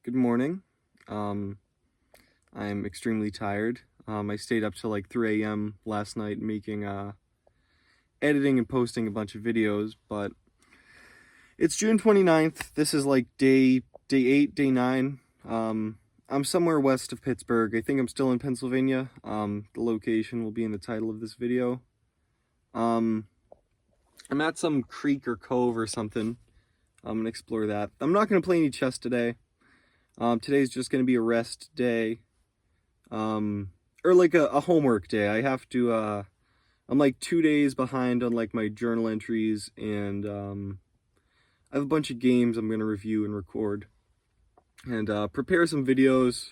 Good morning. I'm extremely tired. I stayed up till like 3 a.m. last night making, editing and posting a bunch of videos, but it's June 29th. This is like day 8, day 9. I'm somewhere west of Pittsburgh. I think I'm still in Pennsylvania. The location will be in the title of this video. I'm at some creek or cove or something. I'm gonna explore that. I'm not gonna play any chess today. Today's just going to be a rest day, or like a homework day. I have to, I'm like 2 days behind on like my journal entries, and I have a bunch of games I'm going to review and record, and prepare some videos.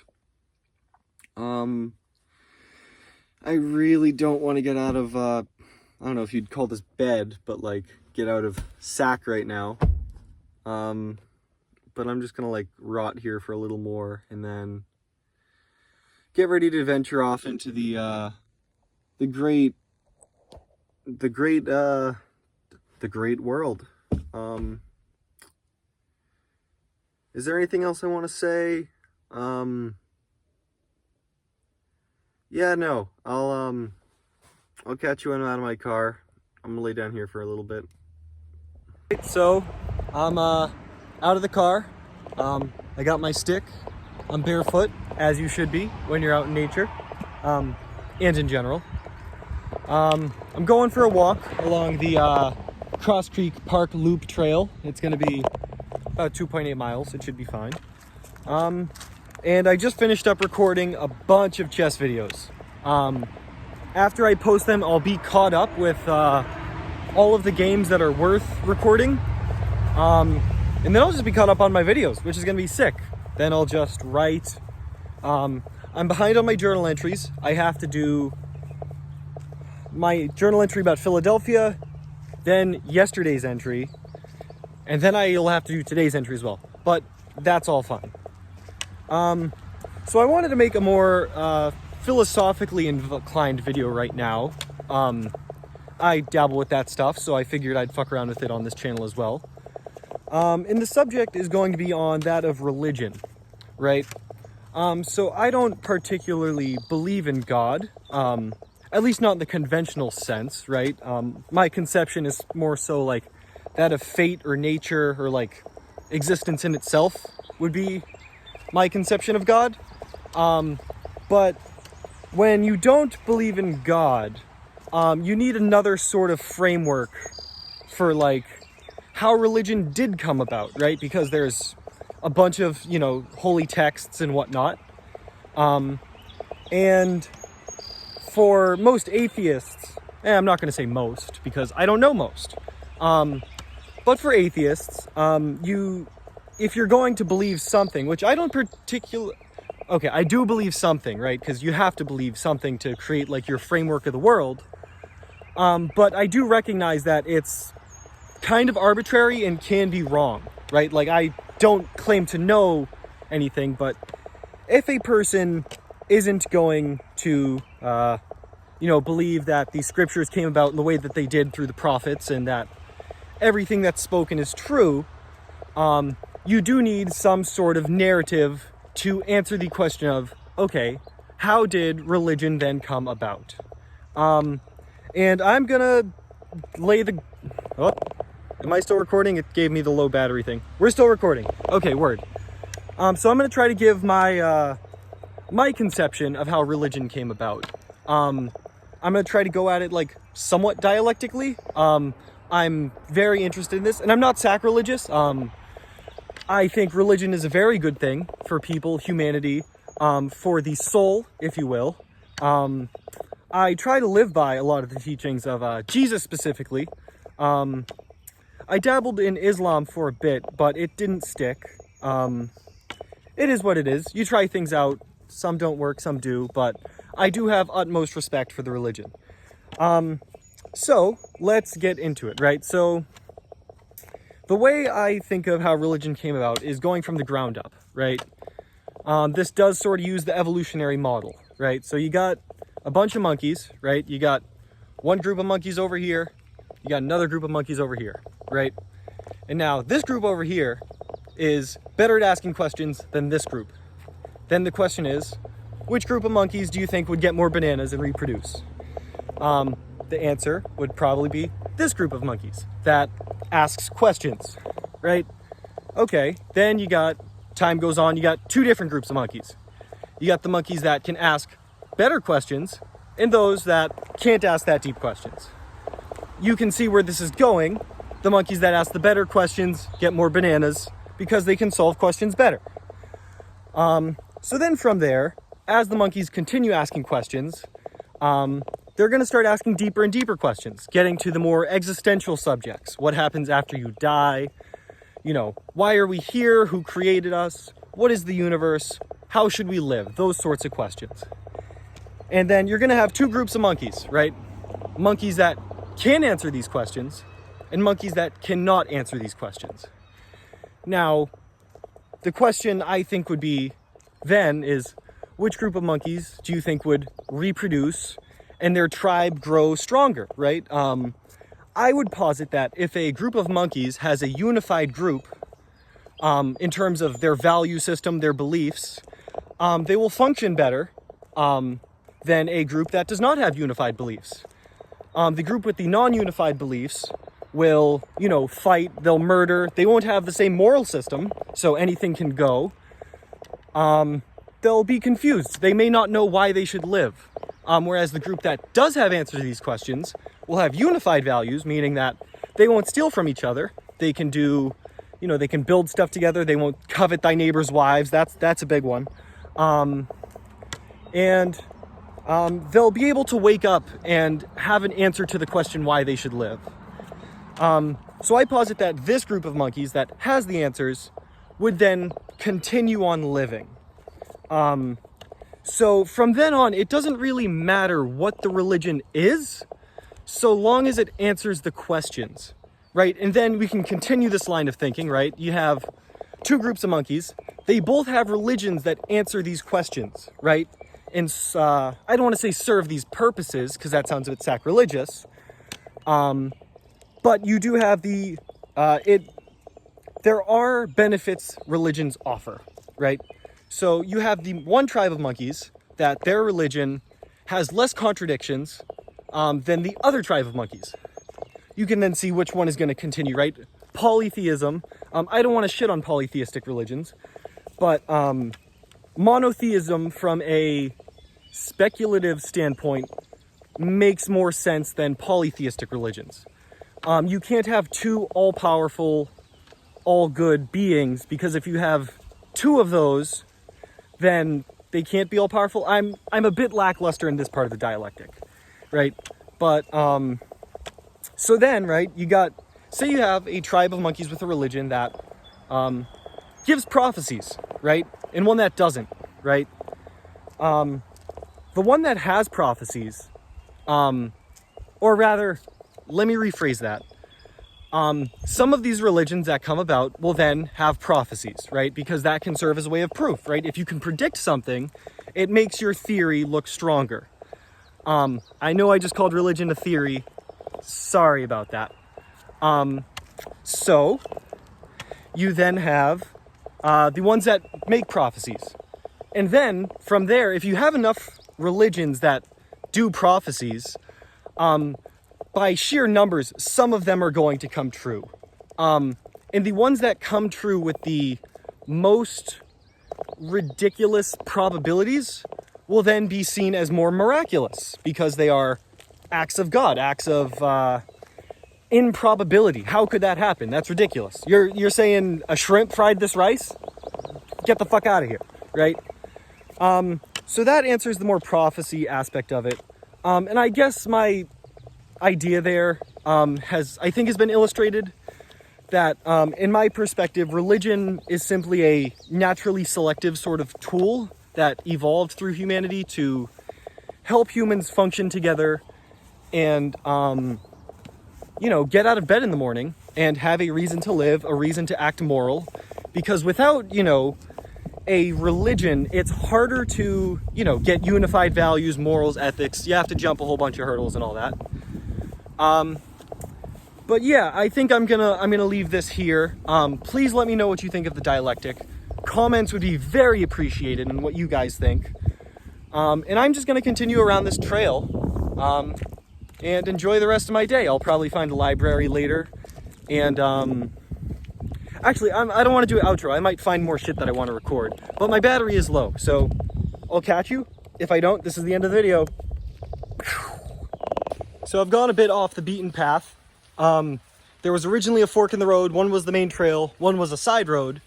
I really don't want to get out of, I don't know if you'd call this bed, but like get out of sack right now. But I'm just gonna like rot here for a little more and then get ready to venture off into the great world. Is there anything else I want to say? Yeah, no. I'll catch you when I'm out of my car. I'm gonna lay down here for a little bit. So, I'm out of the car. I got my stick. I'm barefoot, as you should be when you're out in nature, and in general. I'm going for a walk along the Cross Creek Park Loop Trail. It's going to be about 2.8 miles. It should be fine. And I just finished up recording a bunch of chess videos. After I post them, I'll be caught up with all of the games that are worth recording. And then I'll just be caught up on my videos, which is going to be sick. Then I'll just write. I'm behind on my journal entries. I have to do my journal entry about Philadelphia, then yesterday's entry, and then I'll have to do today's entry as well. But that's all fine. So I wanted to make a more philosophically inclined video right now. I dabble with that stuff, so I figured I'd fuck around with it on this channel as well. And the subject is going to be on that of religion, right? So I don't particularly believe in God, at least not in the conventional sense, right? My conception is more so like that of fate or nature or like existence in itself would be my conception of God. But when you don't believe in God, you need another sort of framework for like how religion did come about, right? Because there's a bunch of, holy texts and whatnot. And for most atheists, I'm not going to say most because I don't know most. But for atheists, if you're going to believe something, which I don't okay, I do believe something, right? Because you have to believe something to create like your framework of the world. But I do recognize that it's kind of arbitrary and can be wrong, right? Like I don't claim to know anything, but if a person isn't going to, believe that the scriptures came about in the way that they did through the prophets and that everything that's spoken is true, you do need some sort of narrative to answer the question of, okay, how did religion then come about? And I'm gonna lay the... Oh, am I still recording? It gave me the low battery thing. We're still recording. Okay, word. So I'm gonna try to give my my conception of how religion came about. I'm gonna try to go at it like somewhat dialectically. I'm very interested in this, and I'm not sacrilegious. I think religion is a very good thing for people, humanity, for the soul, if you will. I try to live by a lot of the teachings of Jesus specifically. I dabbled in Islam for a bit, but it didn't stick. It is what it is. You try things out. Some don't work, some do, but I do have utmost respect for the religion. So let's get into it, right? So the way I think of how religion came about is going from the ground up, right? This does sort of use the evolutionary model, right? So you got a bunch of monkeys, right? You got one group of monkeys over here. You got another group of monkeys over here, right? And now this group over here is better at asking questions than this group. Then the question is, which group of monkeys do you think would get more bananas and reproduce? The answer would probably be this group of monkeys that asks questions, right? Okay, then time goes on, you got two different groups of monkeys. You got the monkeys that can ask better questions and those that can't ask that deep questions. You can see where this is going. The monkeys that ask the better questions get more bananas because they can solve questions better. So then from there, as the monkeys continue asking questions, they're going to start asking deeper and deeper questions, getting to the more existential subjects. What happens after you die? Why are we here? Who created us? What is the universe? How should we live? Those sorts of questions. And then you're going to have two groups of monkeys, right? Monkeys that can answer these questions and monkeys that cannot answer these questions. Now, the question I think would be then is, which group of monkeys do you think would reproduce and their tribe grow stronger, right? I would posit that if a group of monkeys has a unified group in terms of their value system, their beliefs, they will function better than a group that does not have unified beliefs. The group with the non-unified beliefs will, fight, they'll murder, they won't have the same moral system, so anything can go. They'll be confused. They may not know why they should live. Whereas the group that does have answers to these questions will have unified values, meaning that they won't steal from each other. They can do, they can build stuff together. They won't covet thy neighbor's wives. That's a big one. And they'll be able to wake up and have an answer to the question why they should live. So I posit that this group of monkeys that has the answers would then continue on living. So from then on, it doesn't really matter what the religion is, so long as it answers the questions, right? And then we can continue this line of thinking, right? You have two groups of monkeys. They both have religions that answer these questions, right? And I don't want to say serve these purposes, because that sounds a bit sacrilegious. But you do have there are benefits religions offer, right? So you have the one tribe of monkeys that their religion has less contradictions than the other tribe of monkeys. You can then see which one is going to continue, right? Polytheism. I don't want to shit on polytheistic religions, but monotheism from a speculative standpoint makes more sense than polytheistic religions. You can't have two all-powerful, all-good beings, because if you have two of those, then they can't be all-powerful. I'm a bit lackluster in this part of the dialectic, right? But, so then, right, say you have a tribe of monkeys with a religion that gives prophecies, right? And one that doesn't, right? The one that has prophecies, or rather, let me rephrase that. Some of these religions that come about will then have prophecies, right? Because that can serve as a way of proof, right? If you can predict something, it makes your theory look stronger. I know I just called religion a theory. Sorry about that. So you then have the ones that make prophecies. And then from there, if you have enough religions that do prophecies, by sheer numbers, some of them are going to come true. And the ones that come true with the most ridiculous probabilities will then be seen as more miraculous because they are acts of God, acts of improbability. How could that happen? That's ridiculous. You're saying a shrimp fried this rice? Get the fuck out of here, right? So that answers the more prophecy aspect of it. And I guess my idea there has been illustrated that in my perspective, religion is simply a naturally selective sort of tool that evolved through humanity to help humans function together and get out of bed in the morning and have a reason to live, a reason to act moral, because without a religion, it's harder to get unified values, morals, ethics. You have to jump a whole bunch of hurdles and all that. But yeah, I think I'm gonna leave this here. Please let me know what you think of the Dialectic. Comments would be very appreciated and what you guys think. And I'm just gonna continue around this trail and enjoy the rest of my day. I'll probably find a library later. And actually, I don't want to do an outro. I might find more shit that I want to record. But my battery is low, so I'll catch you. If I don't, this is the end of the video. So I've gone a bit off the beaten path. There was originally a fork in the road. One was the main trail, one was a side road.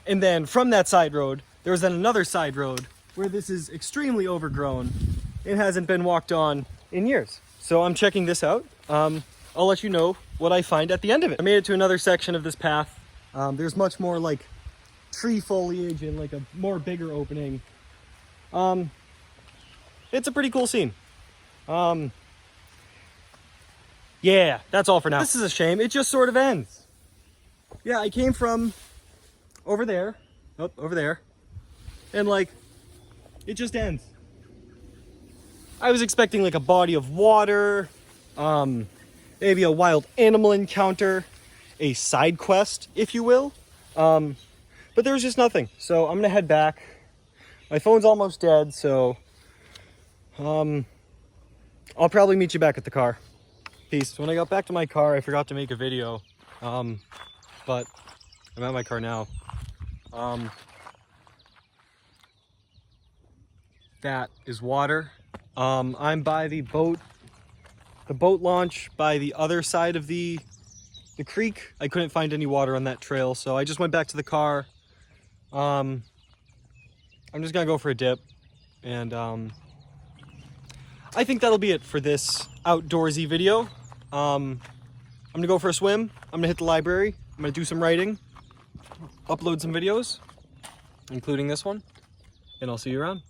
And then from that side road, there was then another side road where this is extremely overgrown. It hasn't been walked on in years. So I'm checking this out. I'll let you know what I find at the end of it. I made it to another section of this path. There's much more like tree foliage and like a more bigger opening. It's a pretty cool scene. Yeah, that's all for now. This is a shame. It just sort of ends. Yeah, I came from over there, over there, and like, it just ends. I was expecting like a body of water, maybe a wild animal encounter, a side quest, if you will. But there was just nothing. So I'm gonna head back. My phone's almost dead, so I'll probably meet you back at the car. Peace. When I got back to my car, I forgot to make a video, but I'm at my car now. That is water. I'm by the boat launch by the other side of the creek. I couldn't find any water on that trail, so I just went back to the car. I'm just gonna go for a dip, and I think that'll be it for this outdoorsy video. I'm gonna go for a swim. I'm gonna hit the library. I'm gonna do some writing, upload some videos, including this one, and I'll see you around.